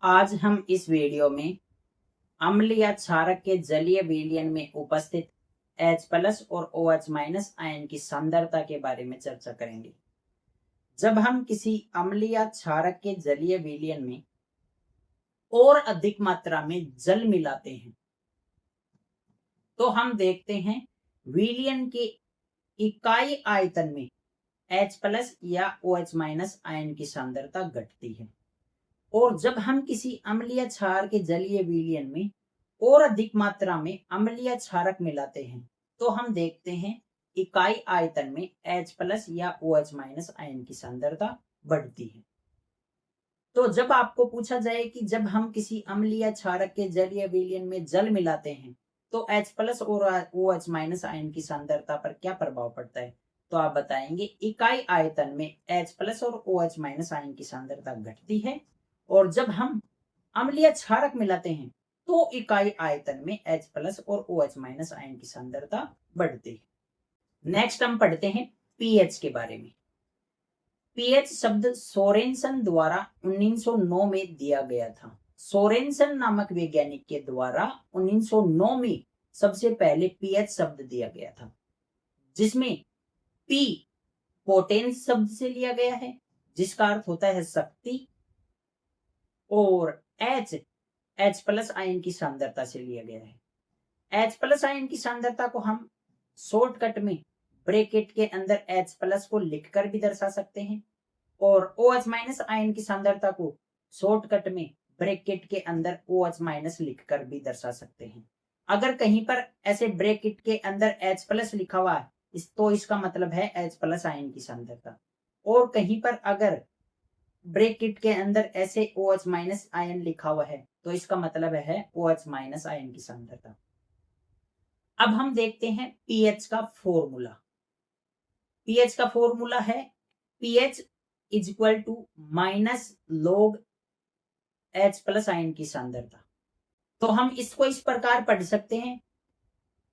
आज हम इस वीडियो में अम्ल या क्षारक के जलीय विलयन में उपस्थित H+ और OH- आयन की सांद्रता के बारे में चर्चा करेंगे। जब हम किसी अम्ल या क्षारक के जलीय विलयन में और अधिक मात्रा में जल मिलाते हैं तो हम देखते हैं विलयन के इकाई आयतन में H+ या OH- आयन की सांद्रता घटती है। और जब हम किसी अम्लीय क्षार के जलीय विलयन में और अधिक मात्रा में अम्लीय क्षारक मिलाते हैं तो हम देखते हैं इकाई आयतन में H+ या OH- आयन की सांद्रता बढ़ती है। तो जब आपको पूछा जाए कि जब हम किसी अम्लीय क्षारक के जलीय विलयन में जल मिलाते हैं तो H+ और OH- आयन की सांद्रता पर क्या प्रभाव पड़ता है, तो आप बताएंगे इकाई आयतन में H+ और OH- आयन की सांद्रता घटती है। और जब हम अम्लीय क्षारक मिलाते हैं तो इकाई आयतन में H+ और OH- आयन की सांद्रता बढ़ती है। नेक्स्ट हम पढ़ते हैं पीएच के बारे में। पीएच शब्द सोरेनसन द्वारा 1909 में दिया गया था। सोरेनसन नामक वैज्ञानिक के द्वारा 1909 में सबसे पहले पीएच शब्द दिया गया था, जिसमें पी पोटेंस शब्द से लिया गया है जिसका अर्थ होता है शक्ति, और H+ आयन की सांद्रता से लिया गया है। H+ आयन की सांद्रता को हम शॉर्टकट में ब्रैकेट के अंदर H+ को लिखकर भी दर्शा सकते हैं और OH- आयन की सांद्रता को शॉर्टकट में ब्रैकेट के अंदर OH- लिखकर भी दर्शा सकते हैं। अगर कहीं पर ऐसे ब्रैकेट के अंदर H+ लिखा हुआ है तो इसका मतलब है H+ आयन की सांद्रता, और कहीं पर अगर ब्रैकेट के अंदर ऐसे OH- आयन लिखा हुआ है तो इसका मतलब है OH- आयन की सांद्रता। अब हम देखते हैं पीएच का फॉर्मूला। पीएच का फॉर्मूला है pH is equal to -log H+ ion की सांद्रता। तो हम इसको इस प्रकार पढ़ सकते हैं,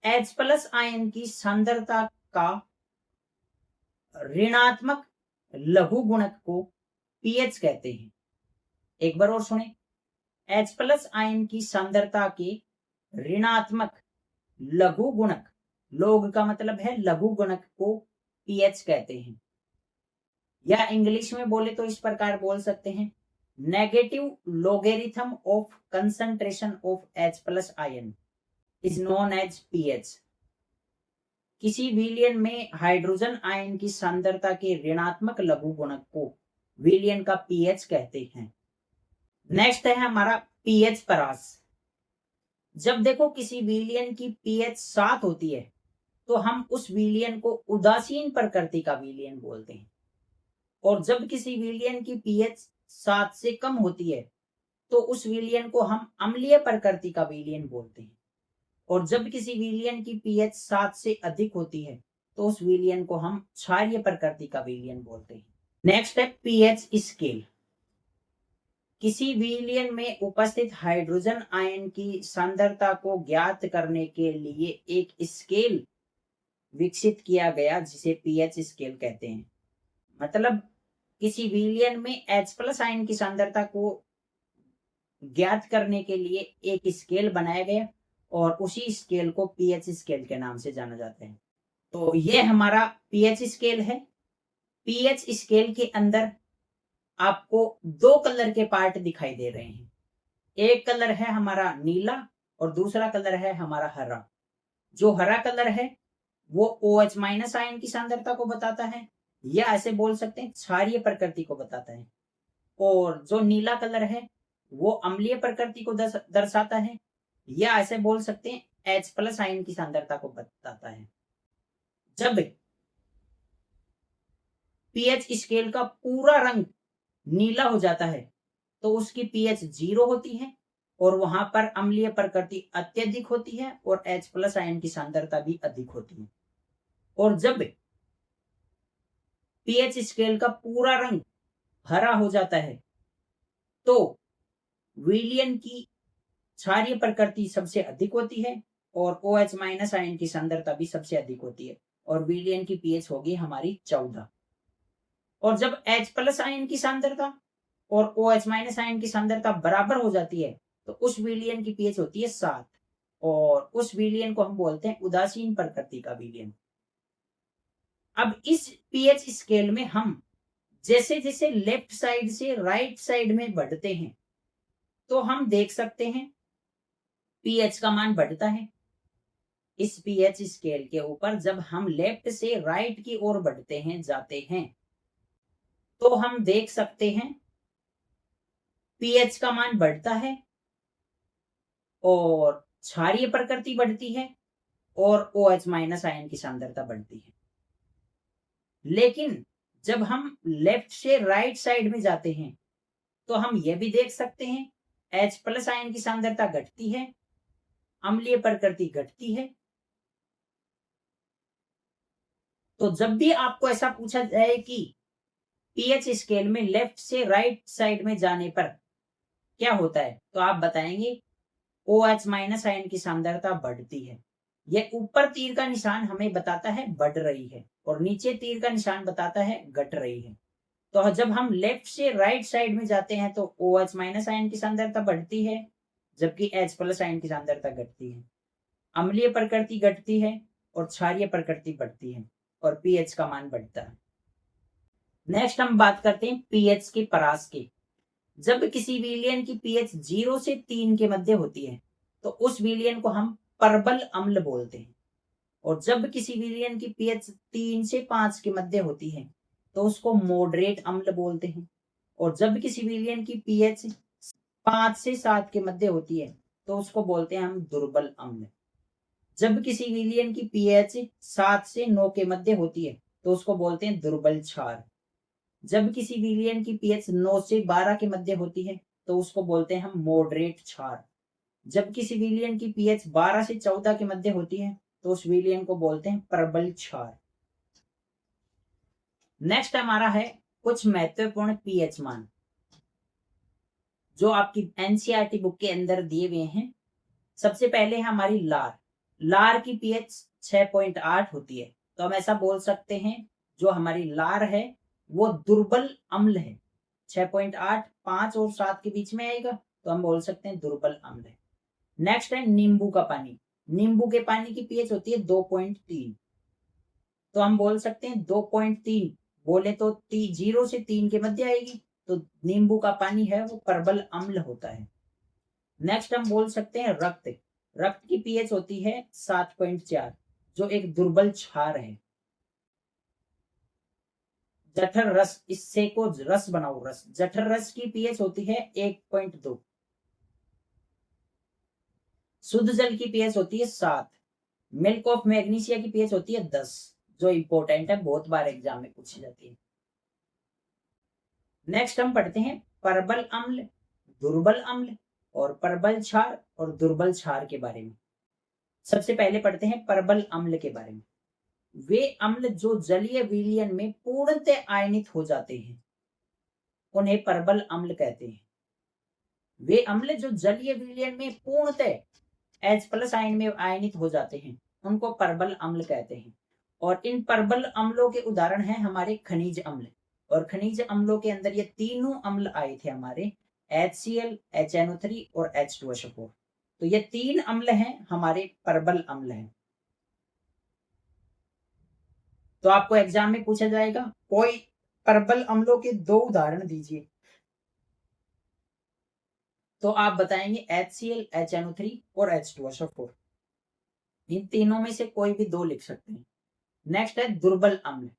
H+ आयन की सांद्रता का ऋणात्मक लघु गुणक को पीएच कहते हैं। एक बार और सुने, H+ आयन की सांद्रता के ऋणात्मक लघु गुणक, लोग का मतलब है लघु गुणक, को पीएच कहते हैं। या इंग्लिश में बोले तो इस प्रकार बोल सकते हैं, negative logarithm of concentration of H+ ion is known as pH. किसी विलयन में हाइड्रोजन आयन की सांद्रता के ऋणात्मक लघु गुणक को विलयन का पीएच कहते हैं। नेक्स्ट है हमारा पीएच परास। जब देखो किसी विलयन की पीएच 7 होती है तो हम उस विलयन को उदासीन प्रकृति का विलयन बोलते हैं, और जब किसी विलयन की पीएच 7 से कम होती है तो उस विलयन को हम अम्लीय प्रकृति का विलयन बोलते हैं, और जब किसी विलयन की पीएच 7 से अधिक होती है तो उस विलयन को हम क्षारीय प्रकृति का विलयन बोलते हैं। नेक्स्ट है पीएच स्केल। किसी विलयन में उपस्थित हाइड्रोजन आयन की सांद्रता को ज्ञात करने के लिए एक स्केल विकसित किया गया जिसे पीएच स्केल कहते हैं। मतलब किसी विलयन में H+ आयन की सांद्रता को ज्ञात करने के लिए एक स्केल बनाया गया और उसी स्केल को पीएच स्केल के नाम से जाना जाता है। तो ये हमारा पीएच स्केल है। पीएच स्केल के अंदर आपको 2 कलर के पार्ट दिखाई दे रहे हैं। एक कलर है हमारा नीला और दूसरा कलर है हमारा हरा। जो हरा कलर है वो OH- आयन की सांद्रता को बताता है, या ऐसे बोल सकते हैं क्षारीय प्रकृति को बताता है, और जो नीला कलर है वो अम्लीय प्रकृति को दर्शाता है, या ऐसे बोल सकते हैं H+ आयन की सांद्रता को बताता है। जब पीएच स्केल का पूरा रंग नीला हो जाता है तो उसकी पीएच 0 होती है और वहां पर अम्लीय प्रकृति अत्यधिक होती है और H+ आयन की सांद्रता भी अधिक होती है। और जब पीएच स्केल का पूरा रंग हरा हो जाता है तो विलयन की क्षारीय प्रकृति सबसे अधिक होती है और OH- आयन की सांद्रता भी सबसे अधिक होती है, और विलयन की पीएच होगी हमारी 14। और जब H+ आयन की सांद्रता और OH माइनस आयन की सांद्रता बराबर हो जाती है तो उस विलयन की पीएच होती है 7 और उस विलयन को हम बोलते हैं उदासीन प्रकृति का विलयन। अब इस पीएच स्केल में हम जैसे जैसे लेफ्ट साइड से राइट साइड में बढ़ते हैं तो हम देख सकते हैं पीएच का मान बढ़ता है। इस पीएच स्केल के ऊपर जब हम लेफ्ट से राइट की ओर बढ़ते हैं जाते हैं तो हम देख सकते हैं पीएच का मान बढ़ता है और क्षारीय प्रकृति बढ़ती है और OH माइनस आयन की सांद्रता बढ़ती है। लेकिन जब हम लेफ्ट से राइट साइड में जाते हैं तो हम यह भी देख सकते हैं H प्लस आयन की सांद्रता घटती है, अम्लीय प्रकृति घटती है। तो जब भी आपको ऐसा पूछा जाए कि पीएच स्केल में लेफ्ट से राइट साइड में जाने पर क्या होता है तो आप बताएंगे OH माइनस आयन की सांद्रता बढ़ती है। यह ऊपर तीर का निशान हमें बताता है बढ़ रही है और नीचे तीर का निशान बताता है घट रही है। तो जब हम लेफ्ट से राइट साइड में जाते हैं तो OH माइनस आयन की सांद्रता बढ़ती है जबकि H प्लस आयन की सांद्रता घटती है, अम्लीय प्रकृति घटती है और क्षारीय प्रकृति बढ़ती है और पीएच का मान बढ़ता है। नेक्स्ट हम बात करते हैं पीएच के परास की। जब किसी विलयन की पीएच 0 से 3 के मध्य होती है तो उस विलयन को हम परबल अम्ल बोलते हैं और जब किसी विलयन की पीएच 3 से 5 के मध्य होती है तो उसको मॉडरेट अम्ल बोलते हैं और जब किसी विलयन की पीएच 5 से 7 के मध्य होती है तो उसको बोलते हैं हम दुर्बल अम्ल। जब किसी विलयन की पीएच 7 से 9 के मध्य होती है तो उसको बोलते हैं दुर्बल क्षार। जब किसी विलयन की पीएच 9 से 12 के मध्य होती है तो उसको बोलते हैं हम मॉडरेट क्षार। जब किसी विलयन की पीएच 12 से 14 के मध्य होती है तो उस विलयन को बोलते हैं प्रबल क्षार। नेक्स्ट हमारा है कुछ महत्वपूर्ण पीएच मान जो आपकी एनसीईआरटी बुक के अंदर दिए हुए हैं। सबसे पहले है हमारी लार की पीएच 6.8 होती है तो हम ऐसा बोल सकते हैं जो हमारी लार है वो दुर्बल अम्ल है। 6.8 5 और 7 के बीच में आएगा तो हम बोल सकते हैं दुर्बल अम्ल है। नेक्स्ट है नींबू का पानी। नींबू के पानी की पीएच होती है 2.3 तो हम बोल सकते हैं 2.3 बोले तो 0 से 3 के मध्य आएगी तो नींबू का पानी है वो प्रबल अम्ल होता है। नेक्स्ट हम बोल सकते हैं रक्त की पीएच होती है 7.4 जो एक दुर्बल क्षार है। जठर रस, इससे को रस बनाओ रस, जठर रस की पीएच होती है 1.2। शुद्ध जल की पीएच होती है 7। मिल्क ऑफ मैग्नीशिया की पीएच होती है 10 जो इंपॉर्टेंट है, बहुत बार एग्जाम में पूछी जाती है। नेक्स्ट हम पढ़ते हैं प्रबल अम्ल, दुर्बल अम्ल और प्रबल क्षार और दुर्बल क्षार के बारे में। सबसे पहले पढ़ते हैं प्रबल अम्ल के बारे में। वे अम्ल जो जलीय विलयन में पूर्णतः आयनित हो जाते हैं उन्हें प्रबल अम्ल कहते हैं। वे अम्ल जो जलीय विलयन में पूर्णतः H प्लस आयन में आयनित हो जाते हैं उनको प्रबल अम्ल कहते हैं। और इन प्रबल अम्लों के उदाहरण हैं हमारे खनिज अम्ल, और खनिज अम्लों के अंदर ये तीनों अम्ल आए थे हमारे HCl, HNO3 और H2SO4। तो ये 3 अम्ल हैं हमारे प्रबल अम्ल हैं। तो आपको एग्जाम में पूछा जाएगा कोई प्रबल अम्लों के 2 उदाहरण दीजिए तो आप बताएंगे HCl, HNO3 और H2SO4। इन तीनों में से कोई भी 2 लिख सकते हैं। नेक्स्ट है दुर्बल अम्ल।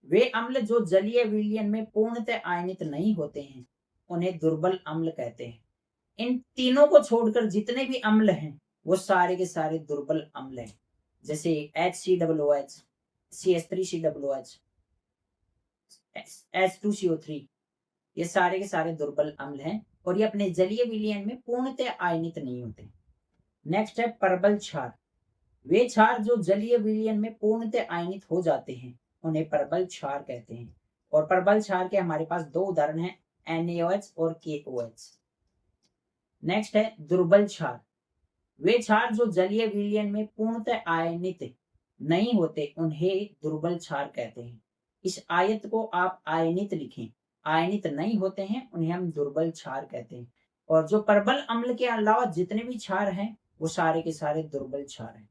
वे अम्ल जो जलीय विलयन में पूर्णतः आयनित नहीं होते हैं उन्हें दुर्बल अम्ल कहते हैं। इन तीनों को छोड़कर जितने भी अम्ल हैं वो सारे के सारे दुर्बल अम्ल हैं, जैसे HCOOH, CH3COOH, H2CO3, ये सारे के सारे दुर्बल अम्ल हैं और ये अपने जलीय विलयन में पूर्णतः आयनित नहीं होते। नेक्स्ट है प्रबल क्षार। वे क्षार जो जलीय विलयन में पूर्णतः आयनित हो जाते हैं उन्हें प्रबल क्षार कहते हैं। और प्रबल क्षार के हमारे पास 2 उदाहरण हैं NaOH और KOH। नेक्स्ट है दुर्बल क्षार। वे क्षार जो जलीय विलयन में पूर्णतः आयनित नहीं होते उन्हें दुर्बल क्षार कहते हैं। इस आयत को आप आयनित लिखें, आयनित नहीं होते हैं उन्हें हम दुर्बल क्षार कहते हैं। और जो प्रबल अम्ल के अलावा जितने भी क्षार हैं वो सारे के सारे दुर्बल क्षार हैं।